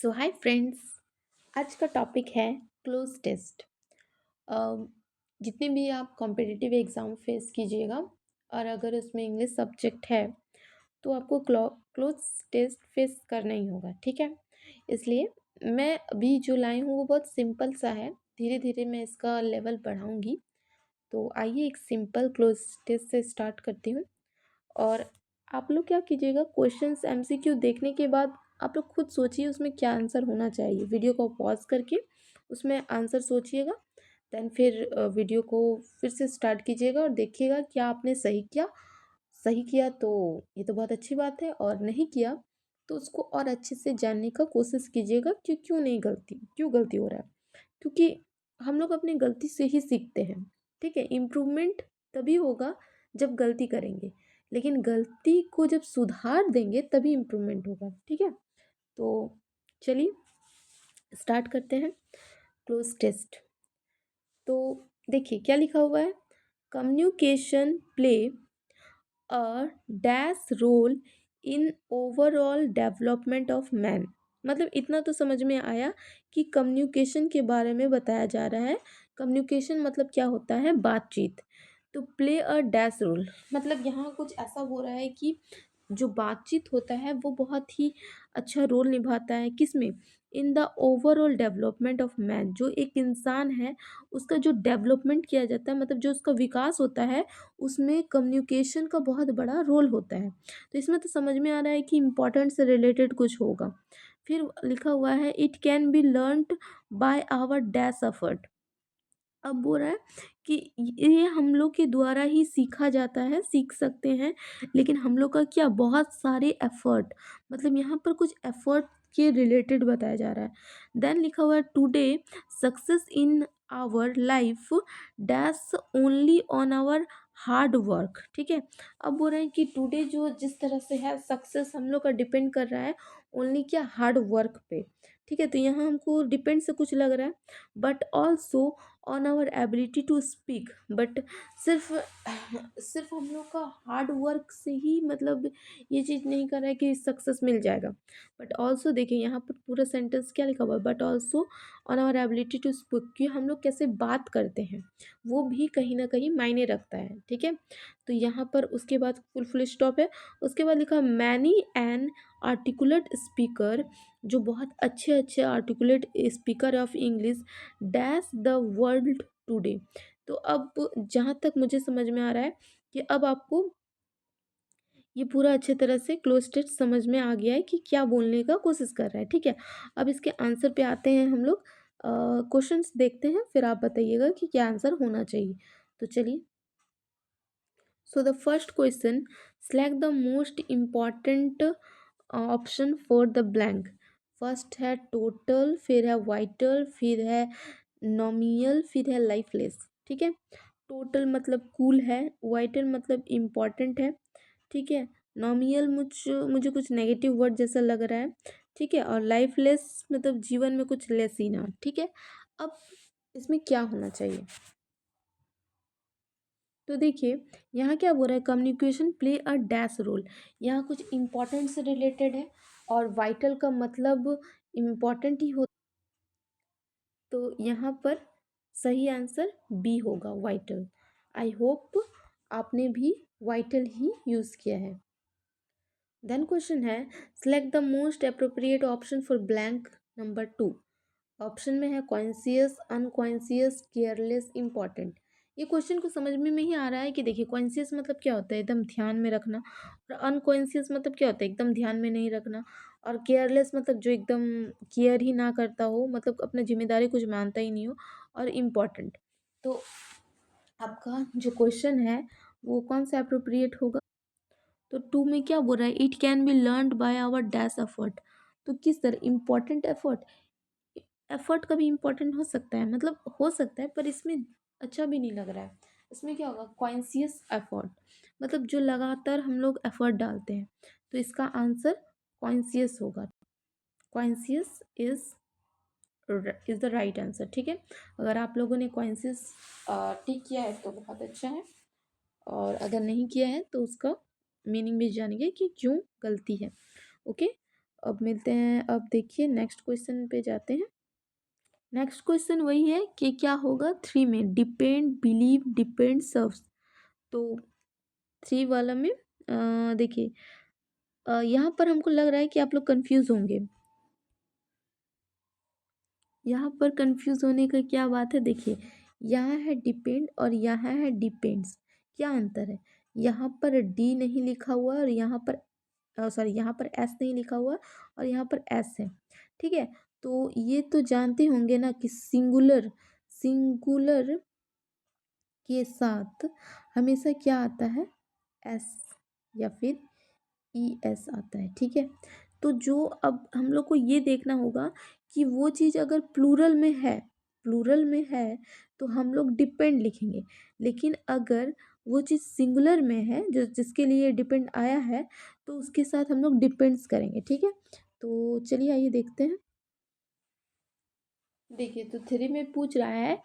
सो hi friends. आज का topic है क्लोज टेस्ट। जितने भी आप कॉम्पिटिटिव एग्ज़ाम फेस कीजिएगा और अगर उसमें इंग्लिश सब्जेक्ट है तो आपको क्लोज टेस्ट फेस करना ही होगा, ठीक है। इसलिए मैं अभी जो लाई हूँ वो बहुत सिंपल सा है। धीरे धीरे मैं इसका लेवल बढ़ाऊँगी। तो आइए एक सिंपल क्लोज टेस्ट से स्टार्ट करती हूँ। और आप लोग क्या कीजिएगा, क्वेश्चंस एमसीक्यू देखने के बाद आप लोग खुद सोचिए उसमें क्या आंसर होना चाहिए। वीडियो को पॉज करके उसमें आंसर सोचिएगा। देन फिर वीडियो को फिर से स्टार्ट कीजिएगा और देखिएगा क्या आपने सही किया। सही किया तो ये तो बहुत अच्छी बात है, और नहीं किया तो उसको और अच्छे से जानने का कोशिश कीजिएगा कि क्यों गलती हो रहा है। क्योंकि हम लोग अपनी गलती से ही सीखते हैं, ठीक है। इम्प्रूवमेंट तभी होगा जब गलती करेंगे, लेकिन गलती को जब सुधार देंगे तभी इम्प्रूवमेंट होगा, ठीक है। तो चलिए स्टार्ट करते हैं क्लोज टेस्ट। तो देखिए क्या लिखा हुआ है, communication play a dash role in overall development of man. मतलब इतना तो समझ में आया कि कम्युनिकेशन के बारे में बताया जा रहा है। कम्युनिकेशन मतलब क्या होता है, बातचीत। तो प्ले अ डैश रोल मतलब यहाँ कुछ ऐसा हो रहा है कि जो बातचीत होता है वो बहुत ही अच्छा रोल निभाता है, किसमें, in the overall development of man. जो एक इंसान है उसका जो डेवलपमेंट किया जाता है, मतलब जो उसका विकास होता है, उसमें कम्युनिकेशन का बहुत बड़ा रोल होता है। तो इसमें तो समझ में आ रहा है कि इम्पोर्टेंट से रिलेटेड कुछ होगा। फिर लिखा हुआ है it can be learned by our dash effort. अब बोल रहा है कि ये हम लोग के द्वारा ही सीखा जाता है, सीख सकते हैं, लेकिन हम लोग का क्या, बहुत सारे एफर्ट। मतलब यहाँ पर कुछ एफर्ट के रिलेटेड बताया जा रहा है। देन लिखा हुआ है today success in our life dash only on our hard work, ठीक है। अब बोल रहे हैं कि टुडे जो जिस तरह से है सक्सेस हम लोग का डिपेंड कर रहा है ओनली क्या, हार्ड वर्क पे, ठीक है। तो यहाँ हमको डिपेंड से कुछ लग रहा है, but also on our ability to speak. But सिर्फ सिर्फ हम लोग का हार्ड वर्क से ही मतलब ये चीज़ नहीं कर रहा है कि सक्सेस मिल जाएगा। बट ऑल्सो देखिए यहाँ पर पूरा सेंटेंस क्या लिखा हुआ है, but also on our ability to speak, कि हम लोग कैसे बात करते हैं वो भी कहीं ना कहीं मायने रखता है, ठीक है। तो यहाँ पर उसके बाद फुल स्टॉप है। उसके बाद लिखा मैनी एन आर्टिकुलेट स्पीकर, जो बहुत अच्छे अच्छे articulate speaker of English dash the world today. तो अब जहाँ तक मुझे समझ में आ रहा है कि अब आपको ये पूरा अच्छे तरह से क्लोज टेस्ट समझ में आ गया है कि क्या बोलने का कोशिश कर रहा है, ठीक है। अब इसके आंसर पे आते हैं हम लोग। क्वेश्चंस देखते हैं फिर आप बताइएगा कि क्या आंसर होना चाहिए। तो चलिए, so the first question, select the most important option for the blank. First है टोटल, फिर है वाइटल, फिर है नॉमिनल, फिर है लाइफलेस, ठीक है। टोटल मतलब कूल है, वाइटल मतलब इम्पॉर्टेंट है, ठीक है। नॉमिनल मुझे कुछ नेगेटिव वर्ड जैसा लग रहा है, ठीक है। और लाइफलेस मतलब जीवन में कुछ लेस ही ना, ठीक है। अब इसमें क्या होना चाहिए, तो देखिए यहाँ क्या बोल रहा है, communication play a dash role. यहाँ कुछ इम्पोर्टेंट से रिलेटेड है, और वाइटल का मतलब इम्पोर्टेंट ही हो। तो यहाँ पर सही आंसर बी होगा, वाइटल। आई होप आपने भी वाइटल ही यूज़ किया है। देन क्वेश्चन है, select the most appropriate option for blank number 2। Option में है कॉन्शियस, अनकॉन्शियस, केयरलेस, इंपॉर्टेंट। ये क्वेश्चन को समझ में ही आ रहा है कि देखिए कॉन्शियस मतलब क्या होता है, एकदम ध्यान में रखना। और अनकॉन्शियस मतलब क्या होता है, एकदम ध्यान में नहीं रखना। और केयरलेस मतलब जो एकदम केयर ही ना करता हो, मतलब अपना जिम्मेदारी कुछ मानता ही नहीं हो। और इम्पॉर्टेंट। तो आपका जो क्वेश्चन है वो कौन सा अप्रोप्रिएट होगा। तो टू में क्या बोल रहा है, it can be learned by our dash effort. तो किस तरह इम्पॉर्टेंट एफर्ट, एफर्ट कभी इम्पोर्टेंट हो सकता है, मतलब हो सकता है, पर इसमें अच्छा भी नहीं लग रहा है। इसमें क्या होगा, कॉन्शियस एफर्ट, मतलब जो लगातार हम लोग एफर्ट डालते हैं। तो इसका आंसर कॉन्शियस होगा। Conscious is the right answer, ठीक है। अगर आप लोगों ने कॉन्शियस टिक किया है तो बहुत अच्छा है, और अगर नहीं किया है तो उसका मीनिंग भी जानिए कि क्यों गलती है, ओके। अब मिलते हैं, अब देखिए नेक्स्ट क्वेश्चन पे जाते हैं। नेक्स्ट क्वेश्चन वही है कि क्या होगा 3 में, डिपेंड, बिलीव, डिपेंड, सर्व्स। तो 3 वाला में देखिए यहाँ पर हमको लग रहा है कि आप लोग कंफ्यूज होंगे। यहाँ पर कंफ्यूज होने का क्या बात है, देखिए यहाँ है डिपेंड और यहाँ है डिपेंड्स। क्या अंतर है, यहाँ पर डी नहीं लिखा हुआ और यहाँ पर सॉरी यहाँ पर एस नहीं लिखा हुआ और यहाँ पर एस है। ठीक है, तो ये तो जानते होंगे ना कि सिंगुलर सिंगुलर के साथ हमेशा क्या आता है, एस या फिर ई एस आता है। ठीक है, तो जो अब हम लोग को ये देखना होगा कि वो चीज़ अगर प्लूरल में है तो हम लोग डिपेंड लिखेंगे, लेकिन अगर वो चीज़ सिंगुलर में है जो जिसके लिए डिपेंड आया है तो उसके साथ हम लोग डिपेंड्स करेंगे। ठीक है, तो चलिए आइए देखते हैं। देखिए तो 3 में पूछ रहा है,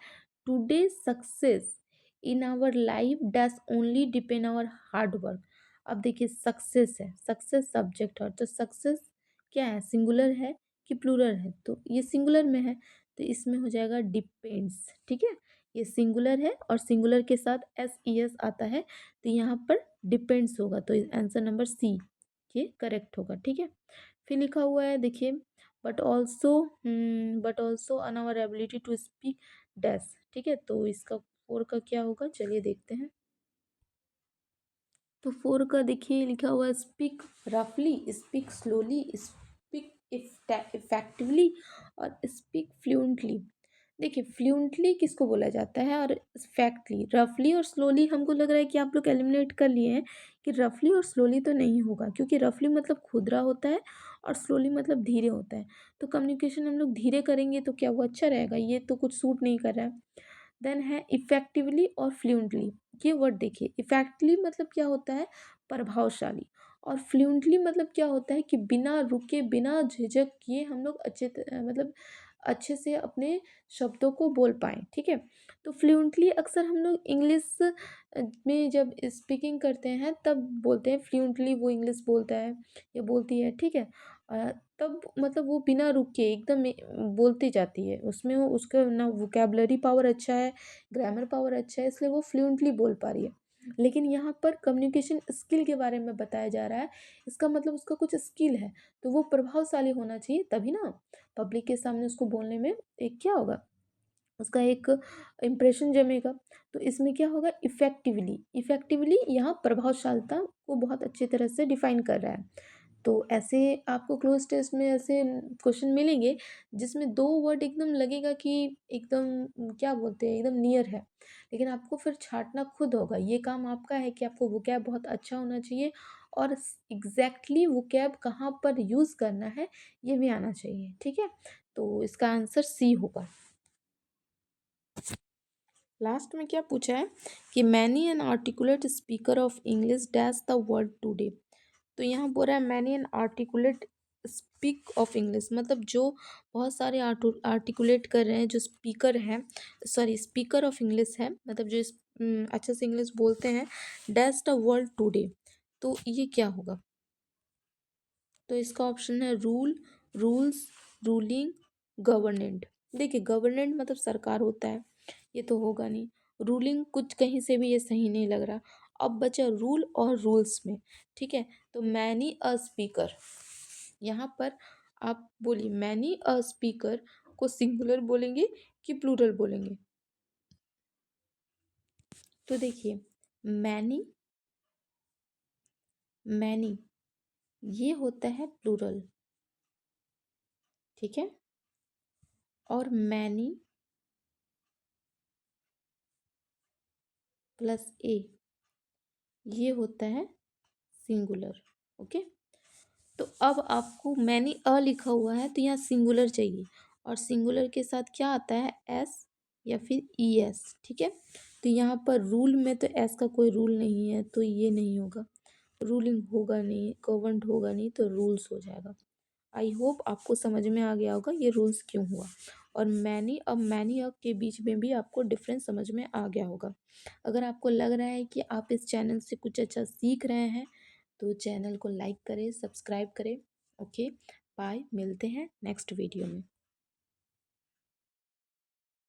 today success in our life dash only depend our hard work. अब देखिए सक्सेस है, सक्सेस सब्जेक्ट है, तो सक्सेस क्या है, सिंगुलर है कि प्लूरल है, तो ये सिंगुलर में है तो इसमें हो जाएगा डिपेंड्स। ठीक है, ये सिंगुलर है और सिंगुलर के साथ एस ई एस आता है तो यहाँ पर डिपेंड्स होगा, तो आंसर नंबर सी ये करेक्ट होगा। ठीक है, फिर लिखा हुआ है देखिए, but also on our ability to speak dash. ठीक है, तो इसका 4 का क्या होगा, चलिए देखते हैं। तो 4 का देखिए लिखा हुआ है, स्पीक रफली, स्पीक स्लोली, स्पीक इफेक्टिवली और स्पीक फ्लुएंटली। देखिए फ्लुएंटली किसको बोला जाता है और इफेक्टली, रफली और स्लोली हमको लग रहा है कि आप लोग एलिमिनेट कर लिए हैं कि रफली और स्लोली तो नहीं होगा, क्योंकि रफली मतलब खुरदरा होता है और स्लोली मतलब धीरे होता है। तो कम्युनिकेशन हम लोग धीरे करेंगे तो क्या वो अच्छा रहेगा, ये तो कुछ सूट नहीं कर रहा है। देन है इफेक्टिवली और फ्लुएंटली। ये वर्ड देखिए, इफेक्टली मतलब क्या होता है, प्रभावशाली, और फ्लुएंटली मतलब क्या होता है कि बिना रुके बिना झिझक किए हम लोग मतलब अच्छे से अपने शब्दों को बोल पाएँ। ठीक है, तो फ्लुएंटली अक्सर हम लोग इंग्लिश में जब स्पीकिंग करते हैं तब बोलते हैं फ्लुएंटली, वो इंग्लिश बोलता है या बोलती है। ठीक है, तब मतलब वो बिना रुके एकदम बोलती जाती है, उसमें वो उसका ना वोकेबलरी पावर अच्छा है, ग्रामर पावर अच्छा है, इसलिए वो फ्लुएंटली बोल पा रही है। लेकिन यहाँ पर कम्युनिकेशन स्किल के बारे में बताया जा रहा है, इसका मतलब उसका कुछ स्किल है तो वो प्रभावशाली होना चाहिए, तभी ना पब्लिक के सामने उसको बोलने में एक क्या होगा, उसका एक इम्प्रेशन जमेगा। तो इसमें क्या होगा, इफ़ेक्टिवली, इफ़ेक्टिवली यहाँ प्रभावशीलता को बहुत अच्छी तरह से डिफाइन कर रहा है। तो ऐसे आपको क्लोज टेस्ट में ऐसे क्वेश्चन मिलेंगे जिसमें 2 वर्ड एकदम लगेगा कि एकदम क्या बोलते हैं, एकदम नियर है, लेकिन आपको फिर छाँटना खुद होगा। ये काम आपका है कि आपको वोकैब बहुत अच्छा होना चाहिए और एग्ज़ैक्टली वोकैब कहाँ पर यूज़ करना है, ये भी आना चाहिए। ठीक है? तो इसका आंसर सी होगा। लास्ट में क्या पूछा है कि many an articulate speaker of English dash the world today. तो यहाँ बोल रहा है many an articulate speak of English, मतलब जो बहुत सारे आर्टिकुलेट कर रहे हैं, जो स्पीकर हैं, सॉरी स्पीकर ऑफ इंग्लिश है, मतलब जो अच्छे से इंग्लिश बोलते हैं, डैश द वर्ल्ड टुडे। तो ये क्या होगा, तो इसका ऑप्शन है रूल, रूल्स, रूलिंग, गवर्नेंट। देखिए गवर्नेंट मतलब सरकार होता है, ये तो होगा नहीं। रूलिंग कुछ कहीं से भी ये सही नहीं लग रहा। अब बचा रूल और रूल्स में। ठीक है, तो मैनी अ स्पीकर, यहाँ पर आप बोलिए मैनी अ स्पीकर को सिंगुलर बोलेंगे कि प्लूरल बोलेंगे। तो देखिए मैनी, मैनी ये होता है प्लूरल। ठीक है, और मैनी प्लस ए ये होता है सिंगुलर। ओके, तो अब आपको मैंने अ लिखा हुआ है तो यहाँ सिंगुलर चाहिए, और सिंगुलर के साथ क्या आता है, एस या फिर ई एस। ठीक है, तो यहाँ पर रूल में तो एस का कोई रूल नहीं है तो ये नहीं होगा, रूलिंग होगा नहीं, गवर्नड होगा नहीं, तो रूल्स हो जाएगा। आई होप आपको समझ में आ गया होगा ये रूल्स क्यों हुआ, और मैनी अब मैनी अब के बीच में भी आपको डिफरेंस समझ में आ गया होगा। अगर आपको लग रहा है कि आप इस चैनल से कुछ अच्छा सीख रहे हैं तो चैनल को लाइक करें, सब्सक्राइब करें। ओके, बाय, मिलते हैं नेक्स्ट वीडियो में।